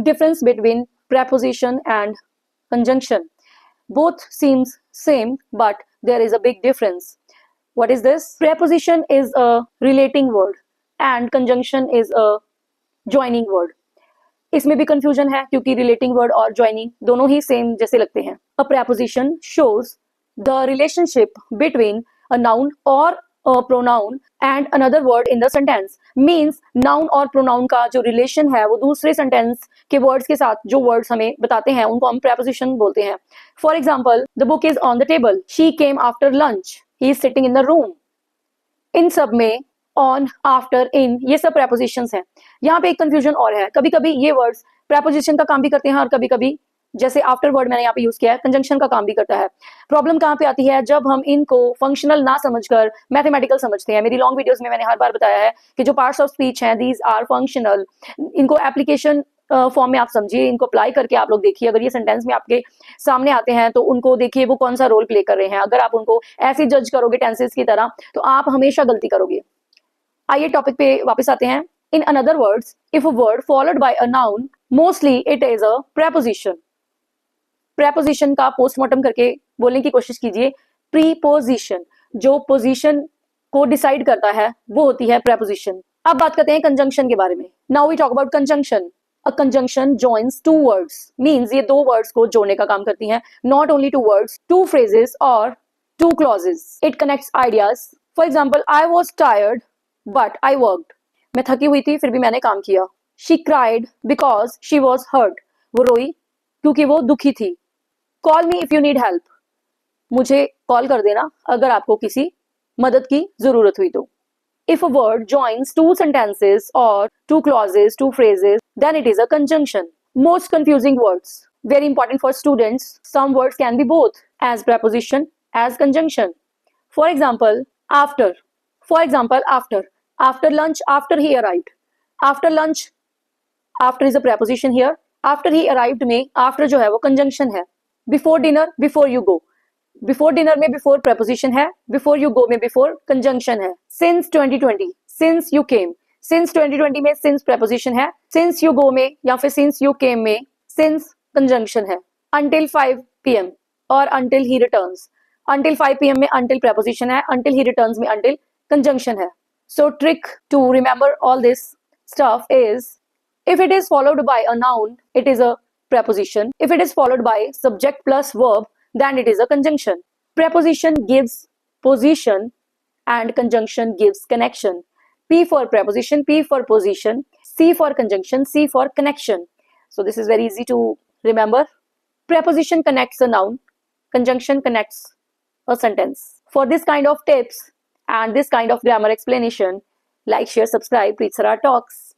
Difference between preposition and conjunction. Both seems same, but there is a big difference. What is this? Preposition is a relating word and conjunction is a joining word. इसमें भी confusion है क्योंकि relating word और joining दोनों ही same जैसे लगते हैं. A preposition shows the relationship between a noun or a pronoun and another word in the sentence. Means noun और pronoun का जो relation है वो दूसरे sentence के words के साथ जो words हमें बताते हैं उनको हम preposition बोलते हैं. For example, the book is on the table. She came after lunch. He is sitting in the room. इन सब में on, after, in ये सब prepositions हैं. यहाँ पे एक confusion और है. कभी कभी ये words preposition का काम भी करते हैं और कभी कभी जैसे आफ्टर वर्ड मैंने यहाँ पे यूज किया है कंजंक्शन का काम भी करता है. प्रॉब्लम कहाँ पे आती है? जब हम इनको फंक्शनल ना समझकर मैथमेटिकल समझते हैं. मेरी लॉन्ग वीडियोस में मैंने हर बार बताया है कि जो पार्ट्स ऑफ स्पीच हैं दीज आर फंक्शनल. इनको एप्लीकेशन फॉर्म में आप समझिए, इनको अप्लाई करके आप लोग देखिए. अगर ये सेंटेंस में आपके सामने आते हैं तो उनको देखिए वो कौन सा रोल प्ले कर रहे हैं. अगर आप उनको ऐसे जज करोगे टेंसेस की तरह तो आप हमेशा गलती करोगे. आइए टॉपिक पे वापस आते हैं. In another words, if a word followed by a noun mostly it is a preposition. Preposition का पोस्टमार्टम करके बोलने की कोशिश कीजिए. प्रीपोजिशन जो पोजीशन को डिसाइड करता है वो होती है प्रेपोजिशन. अब बात करते हैं कंजंक्शन के बारे में. Now we talk about conjunction. A conjunction joins two words. Means ये दो वर्ड्स को जोड़ने का काम करती हैं. Not only two words, two phrases और two clauses. It connects ideas. For example, I was tired but I worked. मैं थकी हुई थी फिर भी मैंने काम किया. She cried because she was hurt. वो रोई क्योंकि वो दुखी थी. Call me if you need help. मुझे कॉल कर देना अगर आपको किसी मदद की जरूरत हुई तो. If a word joins two sentences or two clauses, two phrases, then it is a conjunction. Most confusing words. Very important for students. Some words can be both as preposition, as conjunction. For example, after. For example, after. After lunch, after he arrived. After lunch, after is a preposition here. After he arrived में after जो है वो conjunction है. Before dinner, before you go. Before dinner में before preposition है. Before you go में before conjunction है. Since 2020, since you came. Since 2020 में since preposition है. Since you go में या फिर since you came में since conjunction है. Until 5 p.m. और until he returns. Until 5 p.m. में until preposition है. Until he returns में until conjunction है. So trick to remember all this stuff is if it is followed by a noun, it is a preposition. If it is followed by subject plus verb, then it is a conjunction. Preposition gives position and conjunction gives connection. P for preposition, P for position, C for conjunction, C for connection. So this is very easy to remember. Preposition connects a noun, conjunction connects a sentence. For this kind of tips and this kind of grammar explanation, like, share, subscribe, Preets Harar Talks.